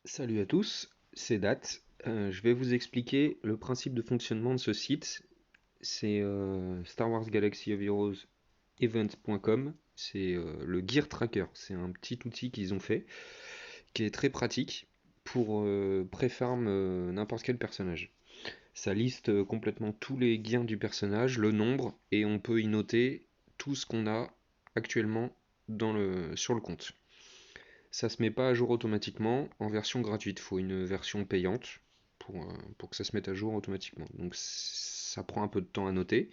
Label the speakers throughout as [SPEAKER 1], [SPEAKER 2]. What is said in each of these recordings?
[SPEAKER 1] Salut à tous, c'est Dat. Je vais vous expliquer le principe de fonctionnement de ce site. C'est Star Wars Galaxy of Heroes Event.com. C'est le Gear Tracker. C'est un petit outil qu'ils ont fait qui est très pratique pour préfarm n'importe quel personnage. Ça liste complètement tous les gears du personnage, le nombre, et on peut y noter tout ce qu'on a actuellement sur le compte. Ça se met pas à jour automatiquement en version gratuite. Il faut une version payante pour que ça se mette à jour automatiquement. Donc ça prend un peu de temps à noter,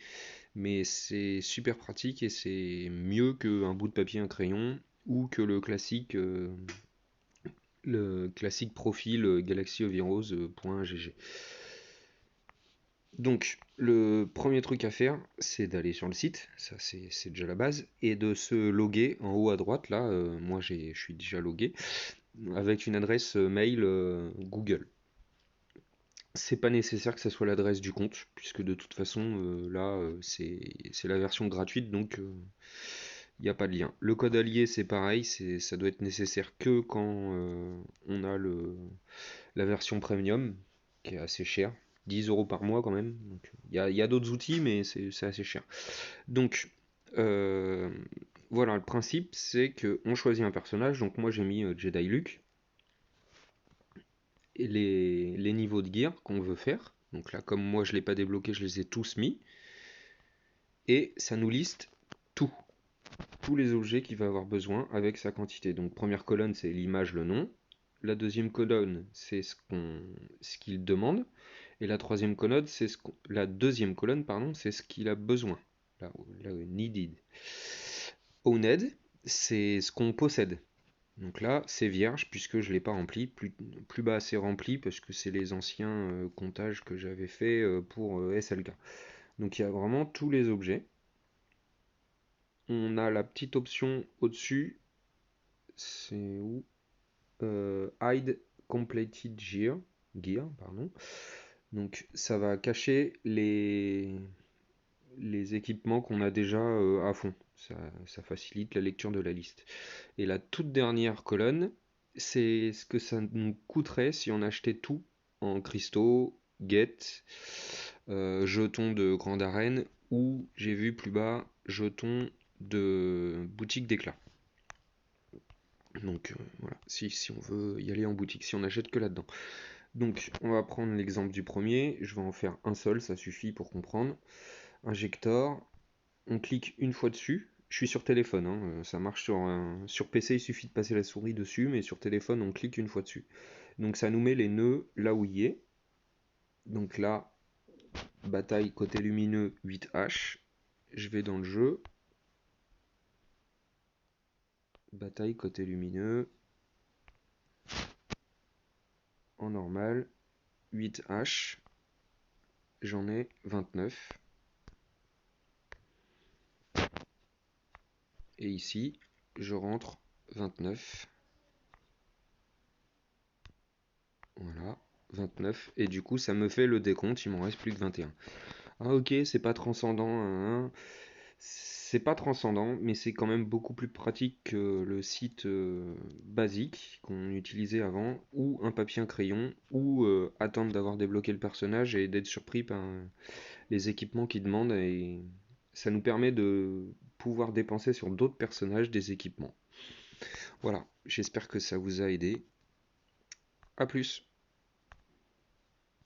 [SPEAKER 1] mais c'est super pratique et c'est mieux qu'un bout de papier, un crayon ou que le classique profil Galaxy of Heroes.gg. Donc, le premier truc à faire, c'est d'aller sur le site, ça c'est déjà la base, et de se loguer en haut à droite, là, moi je suis déjà logué, avec une adresse mail Google. C'est pas nécessaire que ça soit l'adresse du compte, puisque de toute façon, là, c'est la version gratuite, donc il n'y a pas de lien. Le code allié, c'est pareil, ça doit être nécessaire que quand on a la version premium, qui est assez chère. 10 € par mois quand même. Il y a d'autres outils, mais c'est assez cher. Donc, euh, voilà, le principe, c'est qu'on choisit un personnage. Donc moi, j'ai mis Jedi Luke. Et les niveaux de gear qu'on veut faire. Donc là, comme moi je ne l'ai pas débloqué, je les ai tous mis. Et ça nous liste tout, tous les objets qu'il va avoir besoin avec sa quantité. Donc première colonne, c'est l'image, le nom. La deuxième colonne, c'est ce qu'il demande. Et la troisième colonne, la deuxième colonne, pardon, c'est ce qu'il a besoin. Là, needed. Owned, c'est ce qu'on possède. Donc là, c'est vierge puisque je ne l'ai pas rempli. Plus bas, c'est rempli parce que c'est les anciens comptages que j'avais fait pour SLK. Donc il y a vraiment tous les objets. On a la petite option au-dessus. C'est où Hide Completed Gear, pardon. Donc ça va cacher les équipements qu'on a déjà à fond. Ça facilite la lecture de la liste. Et la toute dernière colonne, c'est ce que ça nous coûterait si on achetait tout en cristaux, get, jetons de grande arène ou j'ai vu plus bas, jetons de boutique d'éclat. Donc voilà, si on veut y aller en boutique, si on n'achète que là-dedans. Donc on va prendre l'exemple du premier, je vais en faire un seul, ça suffit pour comprendre. Injector, on clique une fois dessus. Je suis sur téléphone, hein, ça marche sur PC, il suffit de passer la souris dessus, mais sur téléphone, on clique une fois dessus. Donc ça nous met les nœuds là où il est. Donc là, bataille côté lumineux 8H. Je vais dans le jeu. Bataille côté lumineux. En normal. 8H. J'en ai 29. Et ici, je rentre 29. Voilà, 29. Et du coup, ça me fait le décompte, il m'en reste plus que 21. Ah ok, c'est pas transcendant, hein. C'est pas transcendant, mais c'est quand même beaucoup plus pratique que le site basique qu'on utilisait avant, ou un papier, un crayon, ou attendre d'avoir débloqué le personnage et d'être surpris par les équipements qu'il demande. Et ça nous permet de pouvoir dépenser sur d'autres personnages des équipements. Voilà, j'espère que ça vous a aidé. A plus.